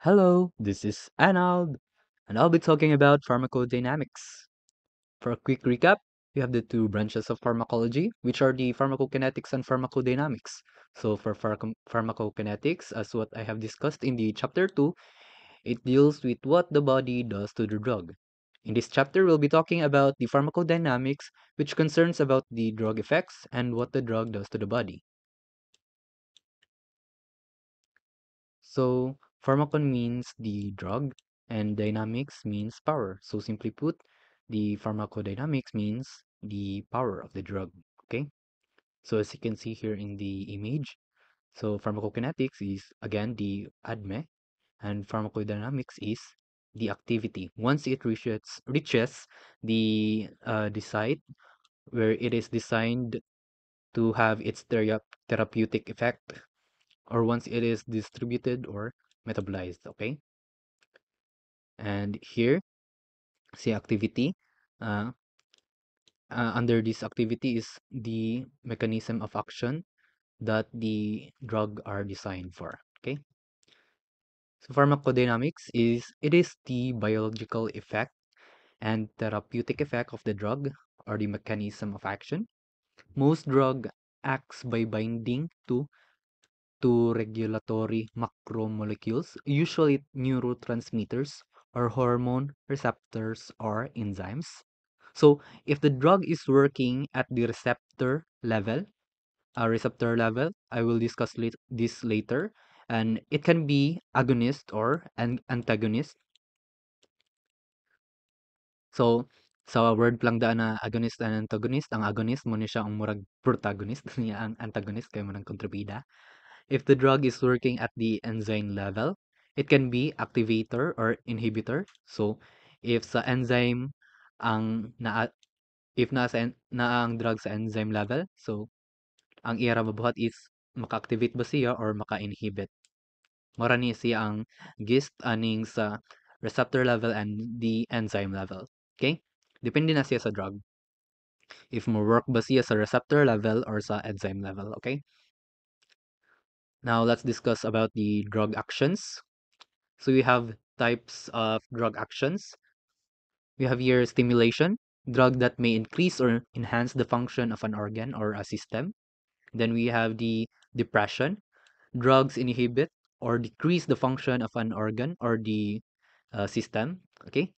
Hello, this is Anald, and I'll be talking about pharmacodynamics. For a quick recap, we have the two branches of pharmacology, which are the pharmacokinetics and pharmacodynamics. So for pharmacokinetics, as what I have discussed in the chapter 2, it deals with what the body does to the drug. In this chapter, we'll be talking about the pharmacodynamics, which concerns about the drug effects and what the drug does to the body. So pharmacon means the drug and dynamics means power. So simply put, the pharmacodynamics means the power of the drug. Okay. So as you can see here in the image, so pharmacokinetics is again the ADME and pharmacodynamics is the activity. Once it reaches the site where it is designed to have its therapeutic effect, or once it is distributed or metabolized. Okay. And here, see activity. Uh, under this activity is the mechanism of action that the drug are designed for. Okay. So pharmacodynamics is the biological effect and therapeutic effect of the drug or the mechanism of action. Most drug acts by binding to regulatory macromolecules, usually neurotransmitters or hormone receptors or enzymes. So if the drug is working at the receptor level, I will discuss this later, and it can be agonist or antagonist. So sa word lang daan na agonist and antagonist, ang agonist mo ni siya ang murag protagonist niya ang antagonist kay mo ng kontrabida. If the drug is working at the enzyme level, it can be activator or inhibitor. So, if sa enzyme ang na if na ang drug sa enzyme level, so ang ira mabuhat is maka-activate ba siya or maka-inhibit. Mora ni siya ang gist aning sa receptor level and the enzyme level. Okay? Depende na siya sa drug. If mo work ba siya sa receptor level or sa enzyme level. Okay? Now let's discuss about the drug actions. So we have types of drug actions. We have here stimulation, drug that may increase or enhance the function of an organ or a system. Then we have the depression, drugs inhibit or decrease the function of an organ or the system. Okay,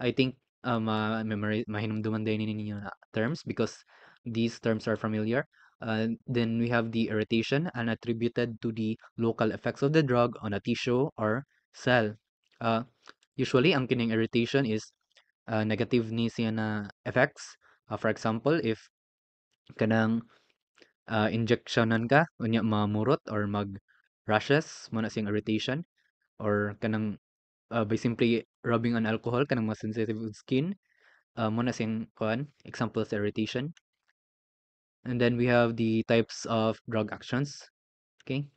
I think memory mahinumduman din ninyo na terms because these terms are familiar. Then we have the irritation and attributed to the local effects of the drug on a tissue or cell. Uh, Usually, ang kining irritation is negative ni siya na effects. For example, if kanang injectionan ka, unya mamurot or mag rashes, mo na siyang irritation. Or kanang by simply rubbing on alcohol, kanang mas sensitive skin, mo na siyang kuan, example sa irritation. And then we have the types of drug actions. Okay,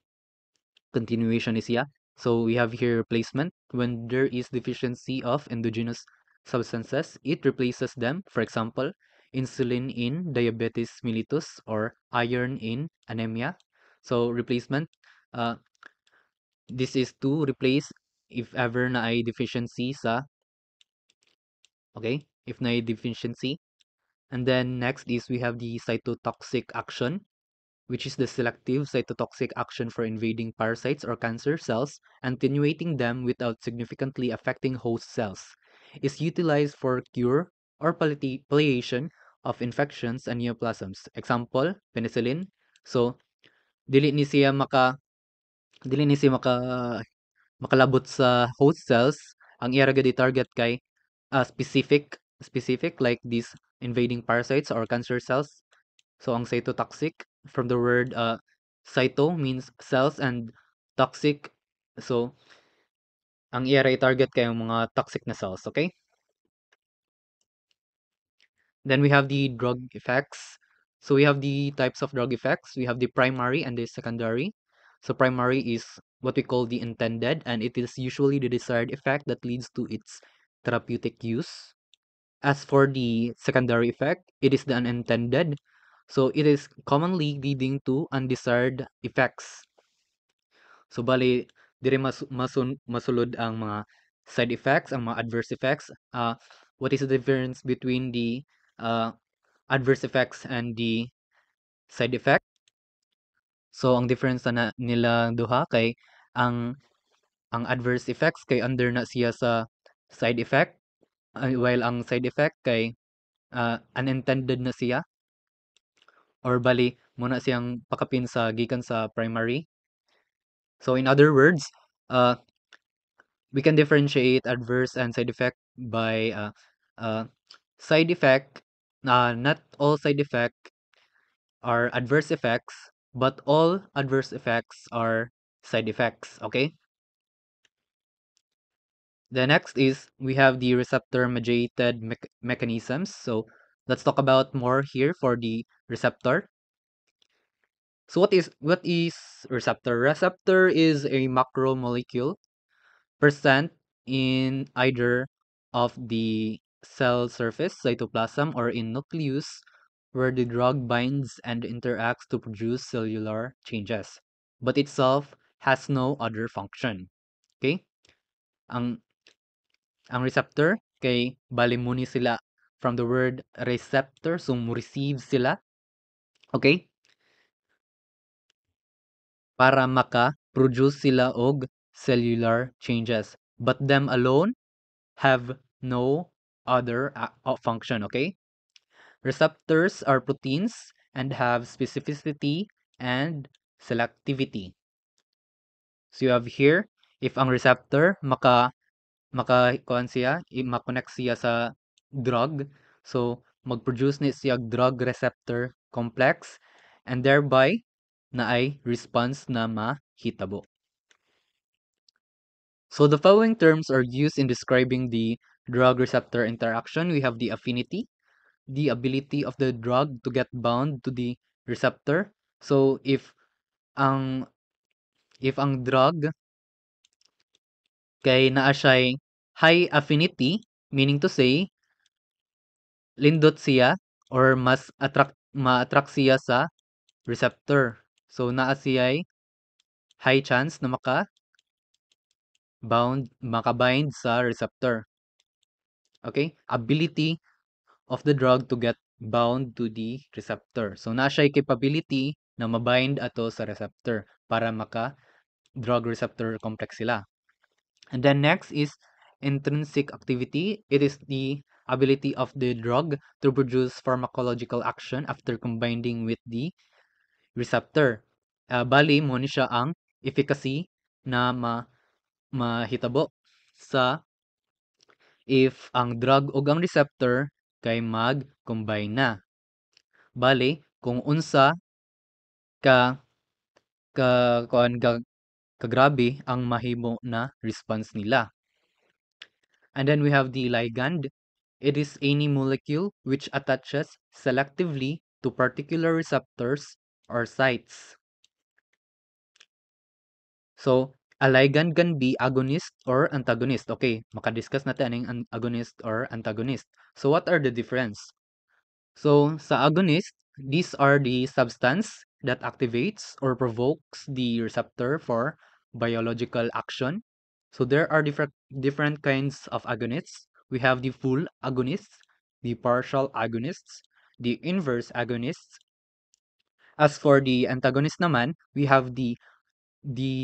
continuation is yeah. So we have here replacement. When there is deficiency of endogenous substances, it replaces them. For example, insulin in diabetes mellitus or iron in anemia. So replacement, uh, this is to replace if ever na ay deficiency sa, okay, if na ay deficiency. And then next is we have the cytotoxic action, which is the selective cytotoxic action for invading parasites or cancer cells, attenuating them without significantly affecting host cells, is utilized for cure or palliation of infections and neoplasms. Example, penicillin. So, dili ni siya maka dili ni siya makalabot sa host cells. Ang iya ra gyud target kay specific like these invading parasites or cancer cells. So ang cytotoxic from the word cyto means cells and toxic. So ang iya ra target kay ang mga toxic na cells, okay? Then we have the drug effects. So we have the types of drug effects. We have the primary and the secondary. So primary is what we call the intended, and it is usually the desired effect that leads to its therapeutic use. As for the secondary effect, it is the unintended. So it is commonly leading to undesired effects. So bali, dire masulod ang mga side effects, ang mga adverse effects. What is the difference between the uh, adverse effects and the side effect? So ang difference na nila duha kay ang adverse effects kay under na siya sa side effect, while ang side effect kay unintended na siya, or bali muna siyang pakapin sa gikan sa primary. So in other words, uh, we can differentiate adverse and side effect by uh, side effect. Not all side effect are adverse effects, but all adverse effects are side effects. Okay. The next is we have the receptor mediated mechanisms. So let's talk about more here for the receptor. So what is receptor? Receptor is a macromolecule present in either of the cell surface, cytoplasm, or in nucleus, where the drug binds and interacts to produce cellular changes, but itself has no other function. Okay? Ang receptor kay bali mo ni sila from the word receptor, so mo receive sila, okay? Para maka-produce sila og cellular changes. But them alone have no other function, okay? Receptors are proteins and have specificity and selectivity. So you have here, if ang receptor maka-kuan siya, ma-connect siya sa drug, so mag-produce ni siya drug receptor complex, and thereby naay response na mahitabo. So the following terms are used in describing the drug receptor interaction. We have the affinity, the ability of the drug to get bound to the receptor. So ang ang drug kay naa siya'y high affinity, meaning to say lindot siya or mas ma-attract siya sa receptor. So naa siya'y high chance na makabind sa receptor. Okay? Ability of the drug to get bound to the receptor. So naa siya'y capability na mabind ato sa receptor para maka drug receptor complex sila. And then next is intrinsic activity. It is the ability of the drug to produce pharmacological action after combining with the receptor. Bali, mo ni siya ang efficacy na mahitabo sa if ang drug o ang receptor kay mag-combine na. Bali, kung unsa ka kuan kagrabe ang mahimo na response nila. And then we have the ligand. It is any molecule which attaches selectively to particular receptors or sites. So, a ligand can be agonist or antagonist. Okay, makadiscuss natin ang agonist or antagonist. So, what are the difference? So, sa agonist, these are the substance that activates or provokes the receptor for biological action. So, there are different kinds of agonists. We have the full agonists, the partial agonists, the inverse agonists. As for the antagonist naman, we have the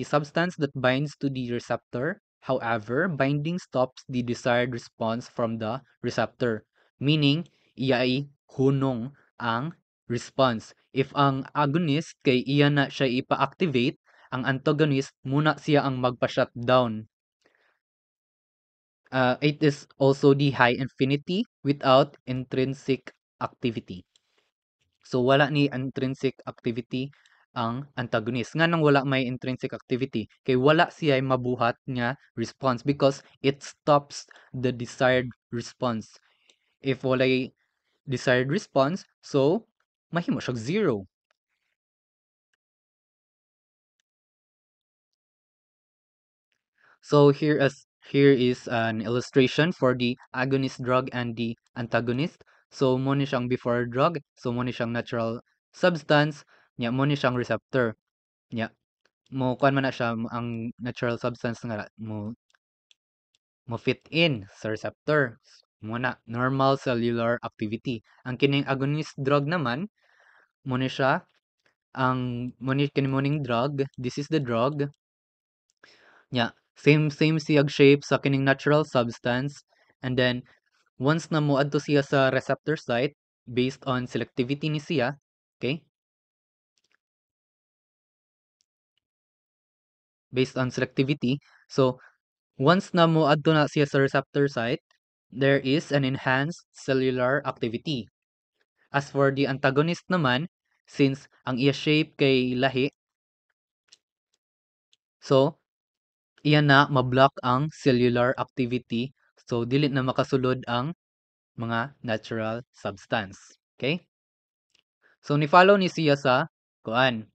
substance that binds to the receptor. However, binding stops the desired response from the receptor, meaning iya ay hunong ang response. If ang agonist kay iya na siya ipa-activate, ang antagonist muna siya ang magpa-shutdown. It is also the high affinity without intrinsic activity. So wala ni intrinsic activity ang antagonist. Nga nang wala may intrinsic activity, kay wala siya mabuhat nga response because it stops the desired response. If wala desired response, so mahimo siya zero. So here is an illustration for the agonist drug and the antagonist. So mo ni siyang before drug, so mo ni siyang natural substance, nya mo ni siyang receptor. Nya mo kuan man na siya ang natural substance nga mo fit in sa receptor muna normal cellular activity. Ang kining agonist drug naman mo ni siya ang mo ni kini mo ning drug, this is the drug nya same siyag shape sa kining natural substance, and then once na moadto siya sa receptor site based on selectivity ni siya, okay? Based on selectivity. So once na moadto na siya sa receptor site, there is an enhanced cellular activity. As for the antagonist naman, since ang iya shape kay lahi, so iya na ma-block ang cellular activity. So dili na makasulod ang mga natural substance. Okay? So ni-follow ni siya sa kuan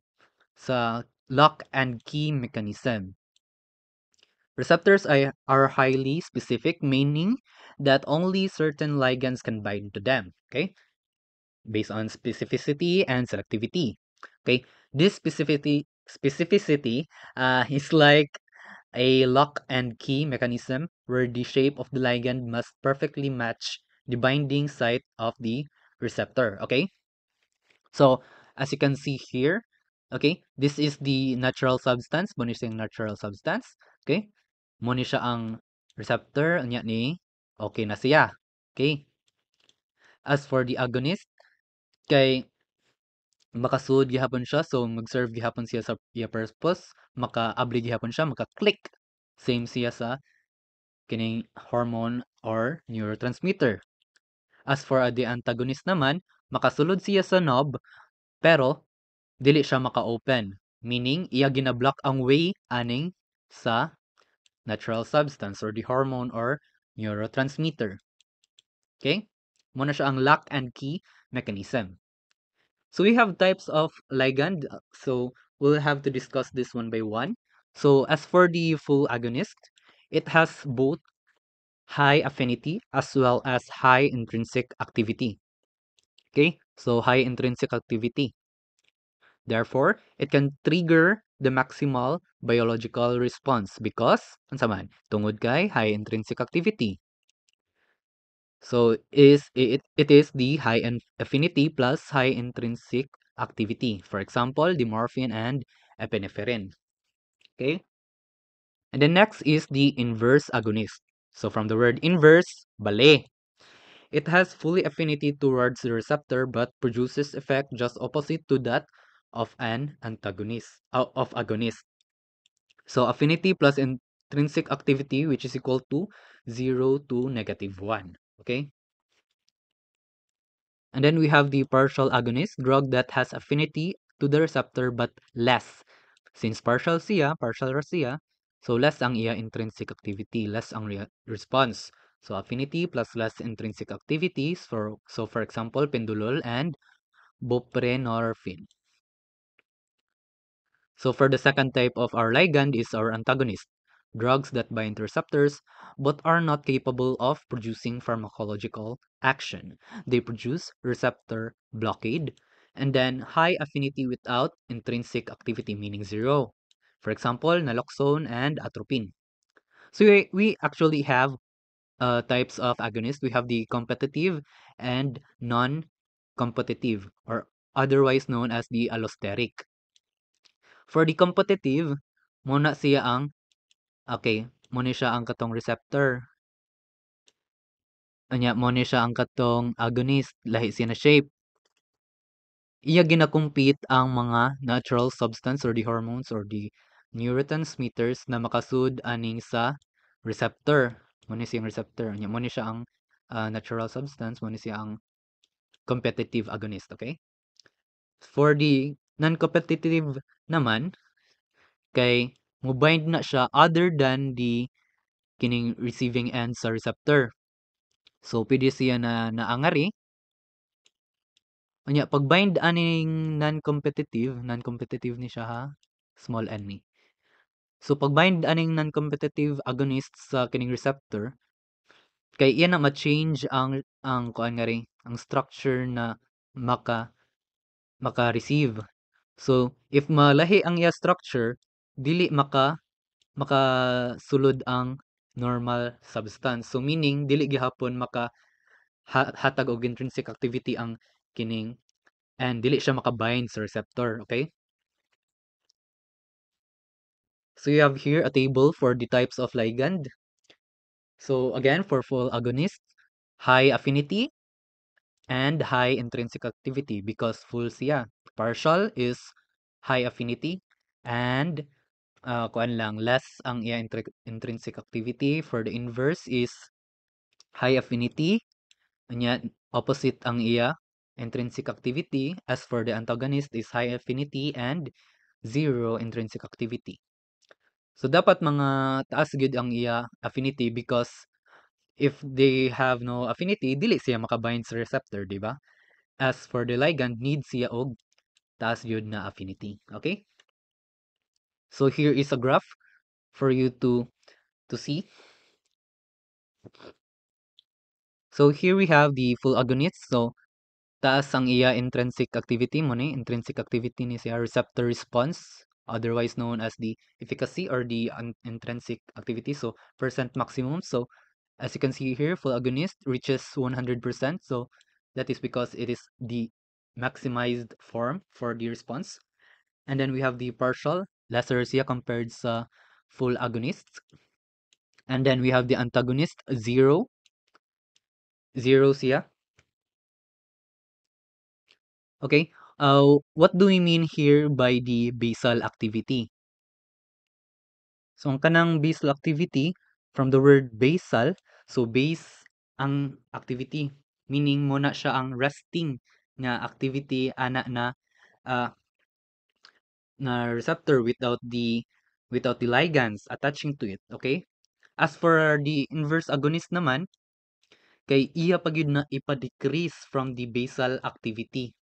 sa lock and key mechanism. Receptors are highly specific, meaning that only certain ligands can bind to them. Okay? Based on specificity and selectivity. Okay? This specificity is like a lock and key mechanism where the shape of the ligand must perfectly match the binding site of the receptor. Okay? So, as you can see here, okay, this is the natural substance. Mo ni siyang natural substance. Okay? Mo ni siya ang receptor. Anya ni, okay na siya. Okay? As for the agonist, kay makasud gihapon siya, so mag-serve gihapon siya sa iya purpose, maka-abli gihapon siya, maka-click. Same siya sa kining hormone or neurotransmitter. As for the antagonist naman, makasulod siya sa knob, pero dili siya maka-open. Meaning, iya ginablock ang way aning sa natural substance or the hormone or neurotransmitter. Okay? Muna siya ang lock and key mechanism. So we have types of ligand. So we'll have to discuss this one by one. So as for the full agonist, it has both high affinity as well as high intrinsic activity. Okay? So high intrinsic activity. Therefore, it can trigger the maximal biological response because unsa man tungod kay high intrinsic activity. So it is the high affinity plus high intrinsic activity. For example, the morphine and epinephrine. Okay? And the next is the inverse agonist. So from the word inverse, bale. It has fully affinity towards the receptor but produces effect just opposite to that of an antagonist of agonist. So affinity plus intrinsic activity which is equal to 0 to -1. Okay? And then we have the partial agonist, drug that has affinity to the receptor but less. Since partial ra siya, so less ang iya intrinsic activity, less ang response. So affinity plus less intrinsic activities for example, pendolol and buprenorphine. So for the second type of our ligand is our antagonist, drugs that bind receptors but are not capable of producing pharmacological action. They produce receptor blockade and then high affinity without intrinsic activity, meaning zero. For example, naloxone and atropine. So we actually have types of agonists. We have the competitive and non-competitive, or otherwise known as the allosteric. For the competitive, muna siya ang, okay, muna siya ang katong receptor. Anya, muna siya ang katong agonist, lahi siya na shape. Iya gina-compete ang mga natural substance or the hormones or the neurotransmitters na makasud aning sa receptor. Muna siyang receptor. Anya, muna siya ang natural substance, muna siya ang competitive agonist, okay? For the non-competitive naman, kay mo bind na siya other than the kining receiving end sa receptor. So pwede siya na naangari. Unya pag bind aning non-competitive ni siya ha, small n ni. So pag bind aning non-competitive agonist sa kining receptor, kay iya na ma-change ang kuan nga rin, ang structure na maka receive. So if malahi ang iya structure, dili makasulod ang normal substance. So meaning dili gihapon hatag og intrinsic activity ang kining and dili siya makabind sa receptor, okay? So you have here a table for the types of ligand. So again, for full agonist, high affinity and high intrinsic activity because full siya. Partial is high affinity and kuan lang less ang iya intrinsic activity. For the inverse is high affinity, anya opposite ang iya intrinsic activity. As for the antagonist is high affinity and zero intrinsic activity. So dapat mga taas gid ang iya affinity because if they have no affinity, dili siya makabind sa receptor, di ba? As for the ligand, need siya og taas yun na affinity. Okay? So here is a graph for you to see. So here we have the full agonist. So taas ang iya intrinsic activity mo ni. Intrinsic activity ni siya receptor response, otherwise known as the efficacy or the intrinsic activity. So percent maximum. So as you can see here, full agonist reaches 100%. So that is because it is the maximized form for the response. And then we have the partial, lesser siya compared sa full agonist. And then we have the antagonist, zero. Zero siya. Okay. What do we mean here by the basal activity? So ang kanang basal activity from the word basal, so base ang activity, meaning muna siya ang resting nga activity ana uh, na receptor without the ligands attaching to it, okay? As for the inverse agonist naman, kay iya pag yun na ipa-decrease from the basal activity.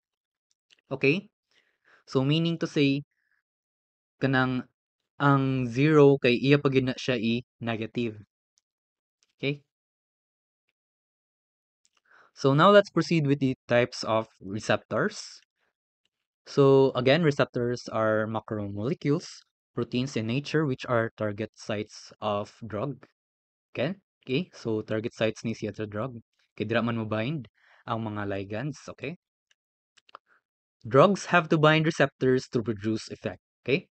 Okay? So meaning to say kanang ang zero kay iya pag yun na siya i-negative. Okay? So now let's proceed with the types of receptors. So again, receptors are macromolecules, proteins in nature which are target sites of drug. Okay? Okay? So target sites ni siya sa drug. Kay dira man mo bind ang mga ligands, okay? Drugs have to bind receptors to produce effect, okay?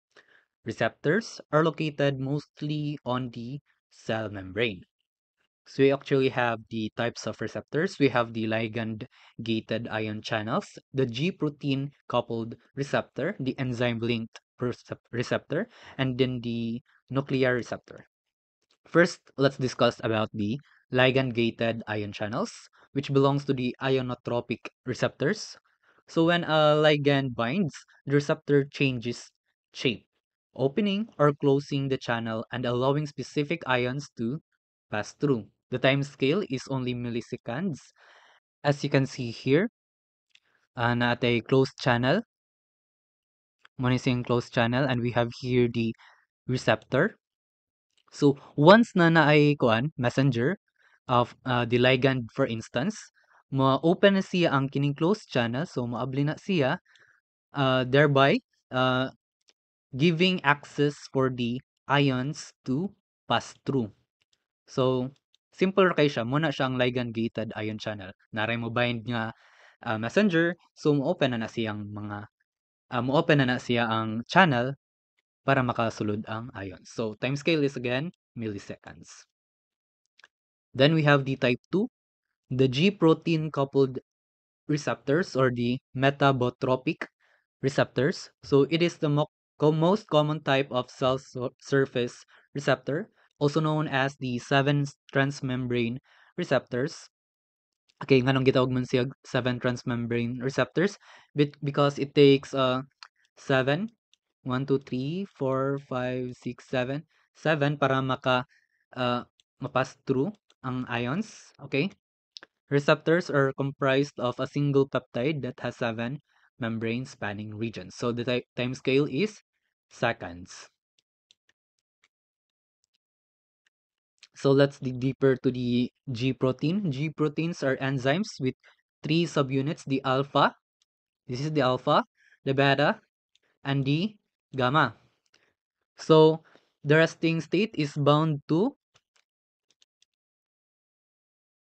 Receptors are located mostly on the cell membrane. So we actually have the types of receptors. We have the ligand-gated ion channels, the G-protein coupled receptor, the enzyme-linked receptor, and then the nuclear receptor. First, let's discuss about the ligand-gated ion channels, which belongs to the ionotropic receptors. So when a ligand binds, the receptor changes shape, opening or closing the channel and allowing specific ions to pass through. The time scale is only milliseconds. As you can see here, na at a closed channel, monitoring closed channel, and we have here the receptor. So once na naay kuan messenger of the ligand for instance, ma-open na siya ang kining closed channel, so maabli na siya thereby uh, giving access for the ions to pass through. So simple ra kay siya, muna siya ang ligand gated ion channel. Naray mo bind nga messenger, so mo-open na siyang mga mo-open na siya ang channel para makasulod ang ions. So time scale is again milliseconds. Then we have the type 2, the G protein coupled receptors or the metabotropic receptors. So it is the most common type of cell surface receptor, also known as the 7 transmembrane receptors. Okay, nganong gitawag man siya 7 transmembrane receptors because it takes 7 1 2 3 4 5 6 7 7 para mapass through ang ions, okay? Receptors are comprised of a single peptide that has 7 membrane spanning regions. So the time scale is seconds. So let's dig deeper to the G protein. G proteins are enzymes with 3 subunits, the alpha, this is the alpha, the beta, and the gamma. So the resting state is bound to,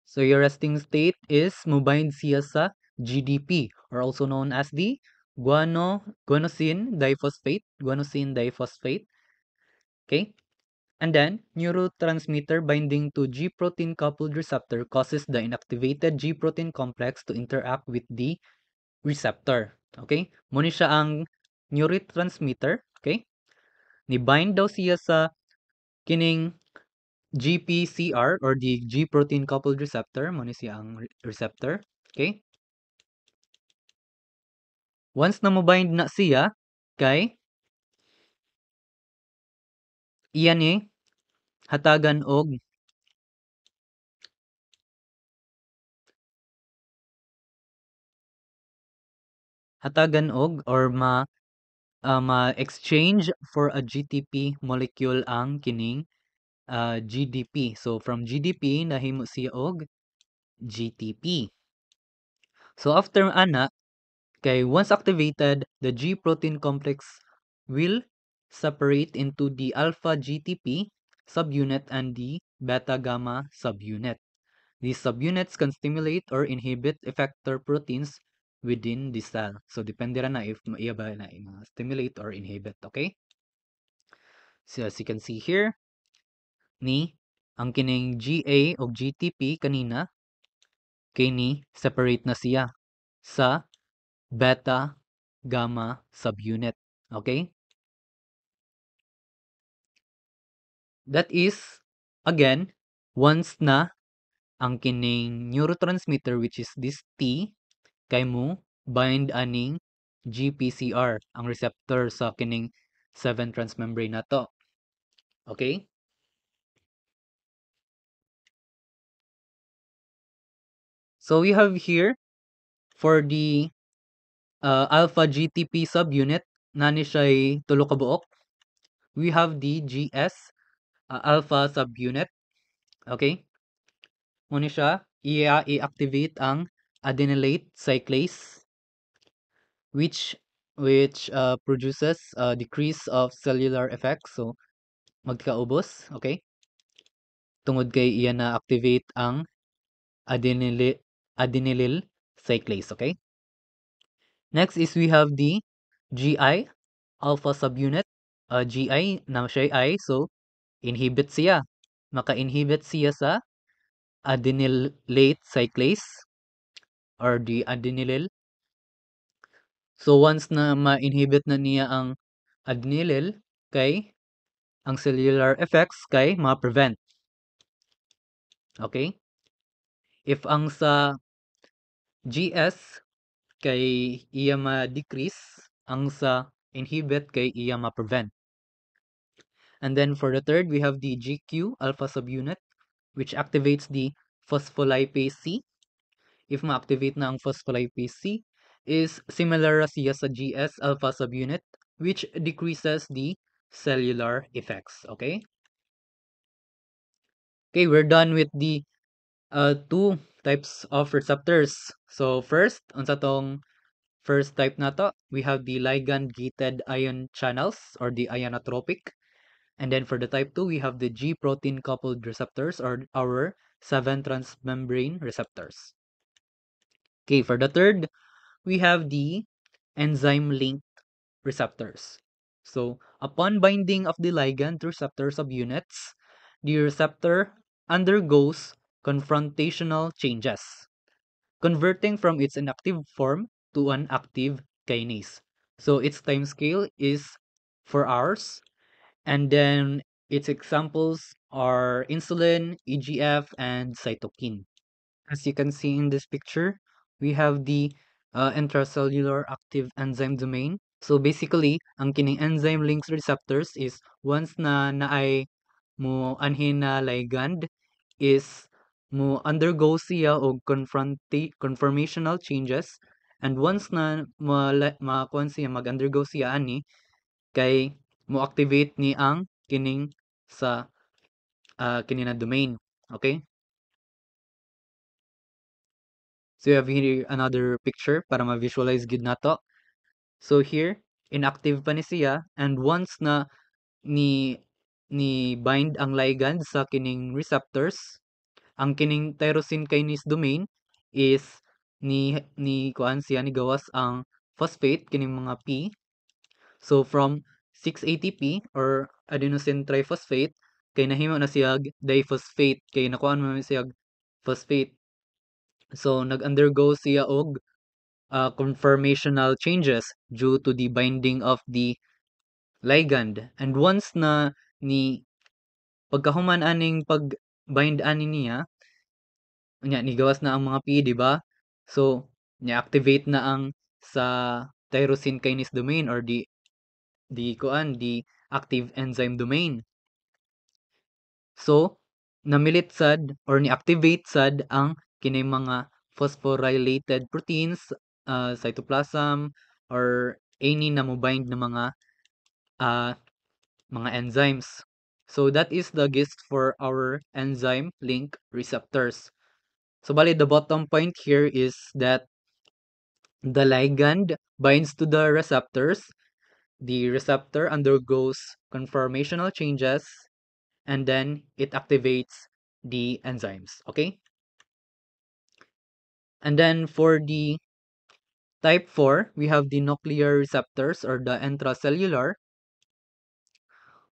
so your resting state is mobind siya sa GDP, or also known as the guanosine diphosphate, okay? And then neurotransmitter binding to G protein coupled receptor causes the inactivated G protein complex to interact with the receptor, okay? Muna siya ang neurotransmitter, okay? Ni bind daw siya sa kining GPCR or the G protein coupled receptor, muna siya ang receptor, okay? Once na mo-bind na siya, kay iyan ni hatagan og or ma-exchange for a GTP molecule ang kining GDP. So from GDP nahimo siya og GTP. So after ana, kay once activated, the G protein complex will separate into the alpha GTP subunit and the beta gamma subunit. These subunits can stimulate or inhibit effector proteins within the cell. So depende ra na if iya ba na stimulate or inhibit, okay? So as you can see here, ni ang kining GA o GTP kanina kay ni separate na siya sa beta gamma subunit. Okay? That is, again, once na ang kining neurotransmitter which is this T kay mo bind aning GPCR, ang receptor sa kining 7 transmembrane na to. Okay? So we have here for the alpha GTP subunit, nani siya'y tulo ka buok. We have the GS alpha subunit. Okay? Muna siya, i-activate ang adenylate cyclase which produces a decrease of cellular effects. So, magkaubos, okay? Tungod kay iya na activate ang adenylyl cyclase, okay? Next is we have the GI alpha subunit. GI na siya I, so inhibit siya. Maka-inhibit siya sa adenylate cyclase or the adenylyl. So once na ma-inhibit na niya ang adenylyl, kay ang cellular effects kay ma-prevent. Okay? If ang sa GS kay iya ma-decrease, ang sa inhibit kay iya ma-prevent. And then for the third, we have the GQ alpha subunit, which activates the phospholipase C. If ma-activate na ang phospholipase C, is similar siya sa GS alpha subunit, which decreases the cellular effects. Okay? Okay, we're done with the two types of receptors. So first, unsa tong first type na to, we have the ligand-gated ion channels or the ionotropic. And then for the type 2, we have the G protein coupled receptors or our 7 transmembrane receptors. Okay, for the third, we have the enzyme linked receptors. So upon binding of the ligand to receptor subunits, the receptor undergoes confrontational changes, converting from its inactive form to an active kinase. So its time scale is 4 hours, and then its examples are insulin, EGF, and cytokine. As you can see in this picture, we have the intracellular active enzyme domain. So basically, ang kining enzyme links receptors is once na naay mo anhin na ligand is mo undergo siya og conformational changes, and once na makuan siya mag-undergo siya ani kay mo activate ni ang kining sa kini na domain. Okay? So you have here another picture para ma-visualize gid nato. So here, inactive pa ni siya, and once na ni ni bind ang ligand sa kining receptors. Ang kining tyrosine kinase domain is ni kuan siya ni gawas ang phosphate kining mga P. So from 6-ATP or adenosine triphosphate kay nahimo na siya diphosphate kay nakuan mo siya phosphate. So nag-undergo siya og conformational changes due to the binding of the ligand. And once na ni pagkahuman aning pag-bind ani niya, nya nigawas na ang mga P, di ba? So, ni-activate na ang sa tyrosine kinase domain or the active enzyme domain. So, namilit sad or ni-activate sad ang kining mga phosphorylated proteins, cytoplasm or any na mo bind na uh, mga enzymes. So that is the gist for our enzyme link receptors. So bali the bottom point here is that the ligand binds to the receptors, the receptor undergoes conformational changes, and then it activates the enzymes. Okay? And then for the type 4, we have the nuclear receptors or the intracellular.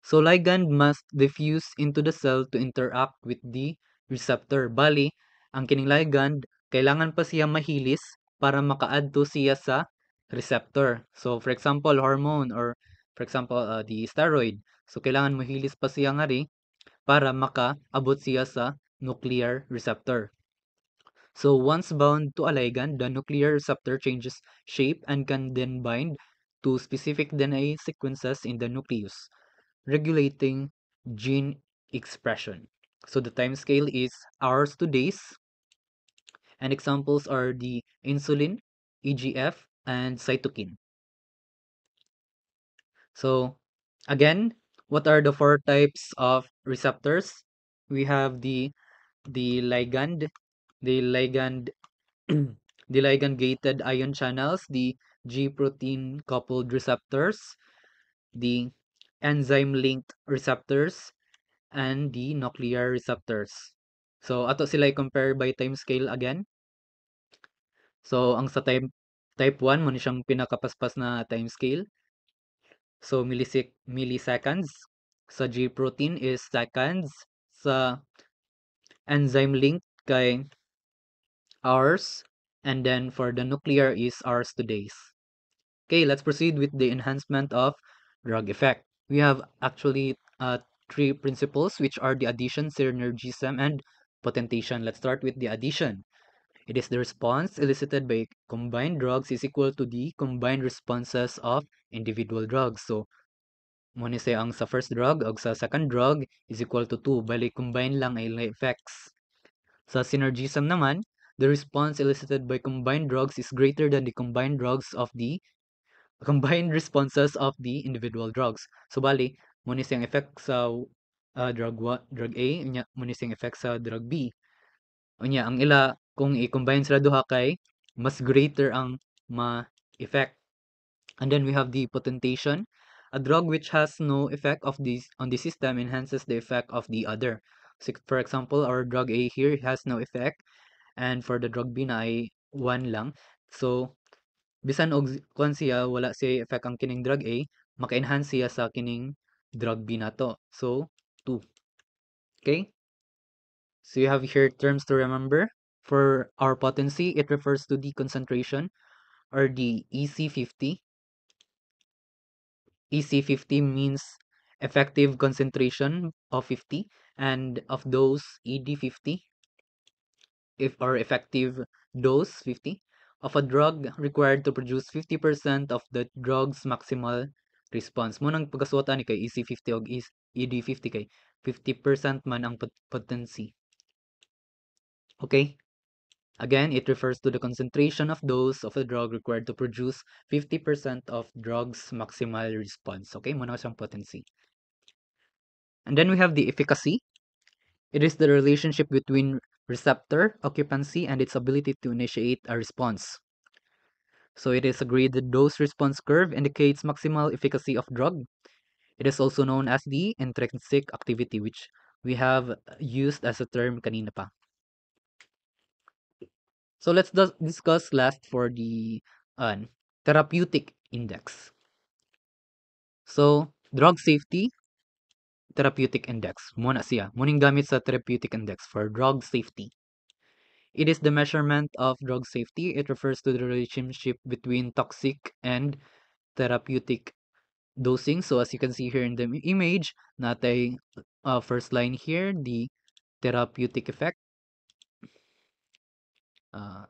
So ligand must diffuse into the cell to interact with the receptor. Bali, ang kining ligand, kailangan pa siya mahilis para makaadto siya sa receptor. So for example, hormone or for example, the steroid. So kailangan mahilis pa siya nga ri para makaabot siya sa nuclear receptor. So once bound to a ligand, the nuclear receptor changes shape and can then bind to specific DNA sequences in the nucleus, regulating gene expression. So the time scale is hours to days, and examples are the insulin, EGF, and cytokine. So again, what are the four types of receptors? We have the ligand, the ligand the ligand-gated ion channels, the G protein coupled receptors, the enzyme-linked receptors, and the nuclear receptors. So ato sila i-compare by time scale again. So ang sa type 1 mo ni siyang pinakapaspas na time scale. So milliseconds. Sa G protein is seconds. Sa enzyme link kay hours. And then for the nuclear is hours to days. Okay, let's proceed with the enhancement of drug effect. We have actually three principles, which are the addition, synergism, and potentation. Let's start with the addition. It is the response elicited by combined drugs is equal to the combined responses of individual drugs. So, mo ni say ang sa first drug o sa second drug is equal to 2. Bali, combine lang ay effects. Sa synergism naman, the response elicited by combined drugs is greater than the combined drugs of the combined responses of the individual drugs. So bali, mo ni siyang effect sa drug A, unya mo ni siyang effect sa drug B. Unya ang ila kung i-combine sila duha kay mas greater ang ma-effect. And then we have the potentation. A drug which has no effect of this on the system enhances the effect of the other. So, for example, our drug A here has no effect, and for the drug B na ay 1 lang. So bisan og kuan siya wala siya effect ang kining drug A, maka-enhance siya sa kining drug B nato. So 2. Okay? So you have here terms to remember. For our potency, it refers to the concentration or the EC50. EC50 means effective concentration of 50, and of those ED50 if or effective dose 50 of a drug required to produce 50% of the drug's maximal response. Mo nang pagkasuwatan ni kay EC50 og ED50 kay 50% man ang potency. Okay? Again, it refers to the concentration of dose of a drug required to produce 50% of drug's maximal response. Okay? Muna siyang potency. And then we have the efficacy. It is the relationship between receptor occupancy and its ability to initiate a response. So it is agreed that dose response curve indicates maximal efficacy of drug. It is also known as the intrinsic activity, which we have used as a term kanina pa. So let's discuss last for the therapeutic index. So, drug safety therapeutic index. Muna siya. Muning gamit sa therapeutic index for drug safety. It is the measurement of drug safety. It refers to the relationship between toxic and therapeutic dosing. So as you can see here in the image, natay first line here, the therapeutic effect. Uh,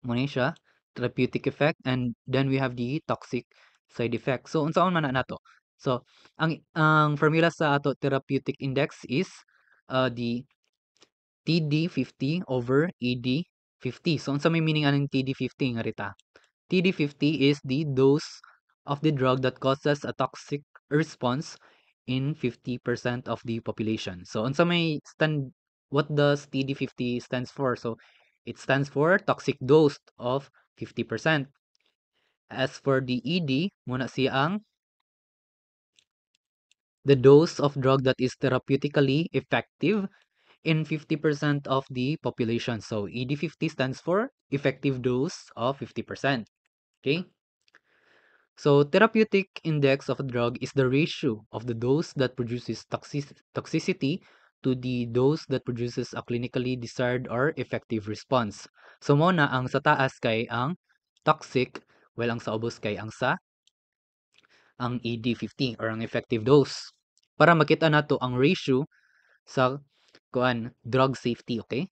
Muna siya, therapeutic effect, and then we have the toxic side effect. So unsaon man na nato? So ang formula sa ato therapeutic index is the TD50 over ED50. So unsa may meaning aning TD50 nga rita? TD50 is the dose of the drug that causes a toxic response in 50% of the population. So unsa may what does TD50 stands for? So it stands for toxic dose of 50%. As for the ED, muna siya ang the dose of drug that is therapeutically effective in 50% of the population. So ED50 stands for effective dose of 50%. Okay? So therapeutic index of a drug is the ratio of the dose that produces toxicity to the dose that produces a clinically desired or effective response. So mo na ang sa taas kay ang toxic, while ang sa ubos kay ang ED50 or ang effective dose. Para makita nato ang ratio sa drug safety, okay?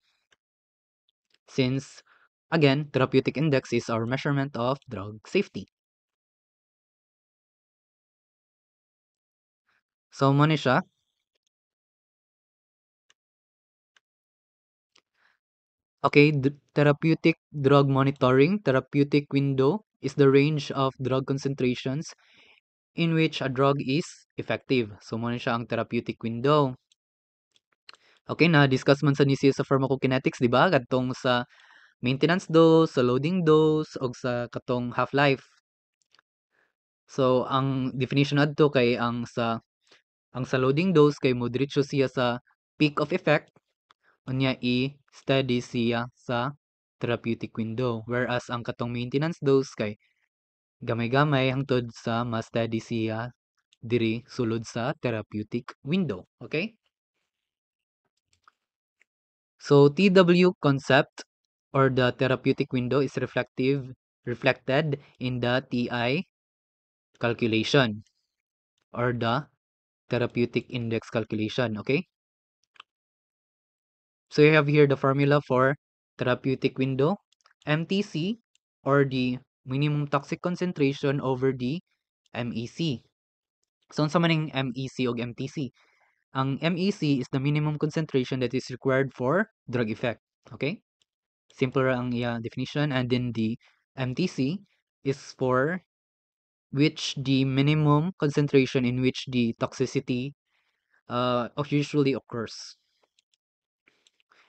Since again, therapeutic index is our measurement of drug safety. So mo ni siya. Okay, therapeutic drug monitoring. Therapeutic window is the range of drug concentrations in which a drug is effective. So mo ni siya ang therapeutic window. Okay, na-discuss man sa nisiya sa pharmacokinetics, di ba? Katong sa maintenance dose, sa loading dose, o sa katong half-life. So, ang definition adto kay ang sa loading dose kay moderate siya sa peak of effect, unya i-steady siya sa therapeutic window. Whereas ang katong maintenance dose kay gamay-gamay hangtod sa mas steady siya diri sulod sa therapeutic window. Okay? So TW concept or the therapeutic window is reflected in the TI calculation or the therapeutic index calculation. Okay? So you have here the formula for therapeutic window, MTC, or the minimum toxic concentration over the MEC. So, unsa man MEC o MTC? Ang MEC is the minimum concentration that is required for drug effect. Okay? Simple ra ang iya definition. And then the MTC is for which the minimum concentration in which the toxicity usually occurs.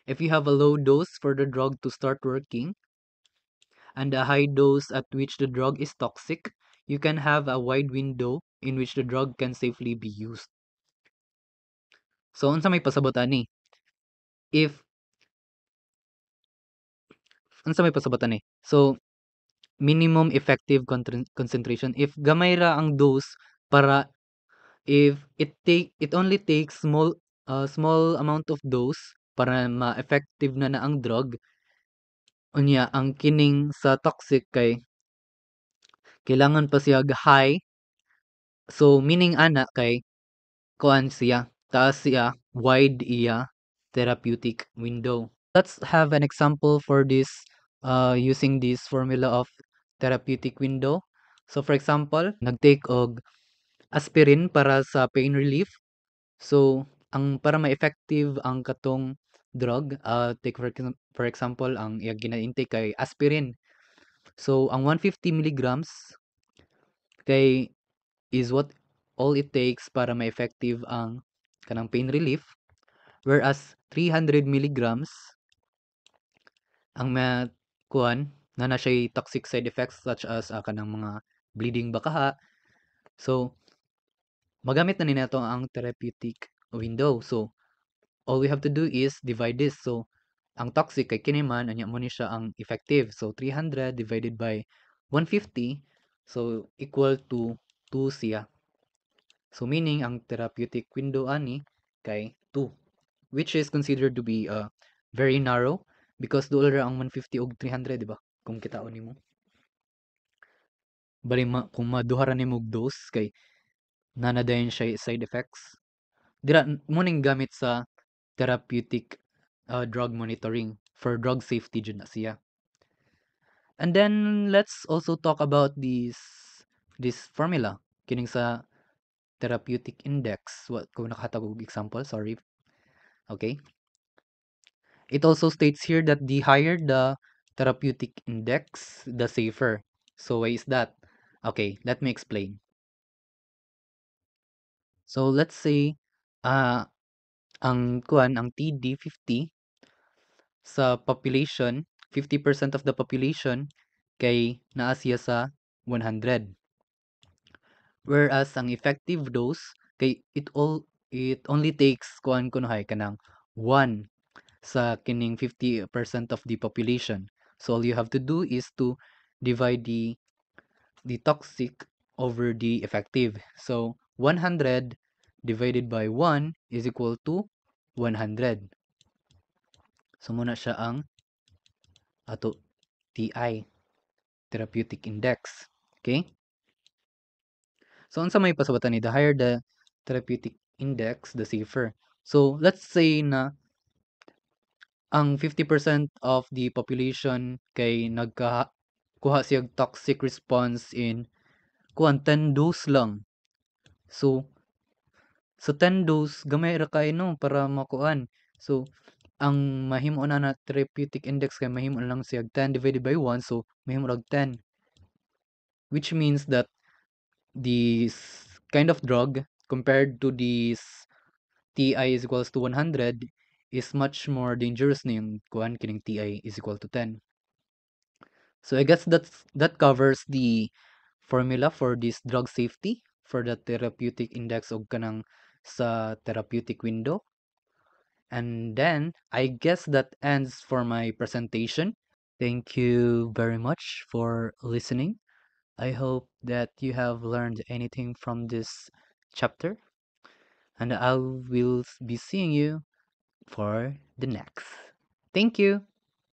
If you have a low dose for the drug to start working and a high dose at which the drug is toxic, you can have a wide window in which the drug can safely be used. So, unsa may pasabot ani? If unsa may pasabot ani? So, minimum effective concentration. If gamay ra ang dose para if it only takes small amount of dose para ma-effective na ang drug, unya ang kining sa toxic kay kailangan pa siya high. So meaning ana kay kuan siya, taas siya, wide iya therapeutic window. Let's have an example for this using this formula of therapeutic window. So for example, nagtake og aspirin para sa pain relief. So ang para ma-effective ang katong drug, take for example, ang iyang gina-intake kay aspirin. So ang 150 milligrams kay is what all it takes para ma-effective ang kanang pain relief, whereas 300 milligrams ang kuan na siya toxic side effects such as kanang mga bleeding bakaha. So magamit na ninato ang therapeutic window. So, all we have to do is divide this. So, ang toxic kay kini man anya mo ni siya ang effective. So, 300 divided by 150, so equal to 2 siya. So, meaning ang therapeutic window ani kay 2, which is considered to be very narrow because duol ra ang 150 og 300, di ba? Kung kitaon nimo. Bali kung maduha ra nimo og dose kay nanadayon siya side effects. Dira mo ning gamit sa therapeutic drug monitoring for drug safety jud na siya. And then let's also talk about this formula kining sa therapeutic index. What kung nakahatag og example, sorry. Okay. It also states here that the higher the therapeutic index, the safer. So why is that? Okay, let me explain. So let's say uh, ang TD50 sa population, 50% of the population kay naa siya sa 100. Whereas ang effective dose kay it only takes kuan kuno hay kanang 1 sa kining 50% of the population. So all you have to do is to divide the toxic over the effective. So 100 divided by 1 is equal to 100. So muna siya ang ato TI, therapeutic index. Okay? So unsa may pasabatan ni the higher the therapeutic index, the safer. So let's say na ang 50% of the population kay kuha siyang toxic response in kuan 10 dose lang. So sa 10 dose gamay ra kay no para makuan. So ang mahimo na therapeutic index kay mahimo lang siya 10 divided by 1, so mahimo ra 10, which means that this kind of drug compared to this TI is equals to 100 is much more dangerous na yung kuan kining TI is equal to 10. So I guess that covers the formula for this drug safety for the therapeutic index og kanang sa therapeutic window. And then I guess that ends for my presentation. Thank you very much for listening. I hope that you have learned anything from this chapter, and I will be seeing you for the next. Thank you.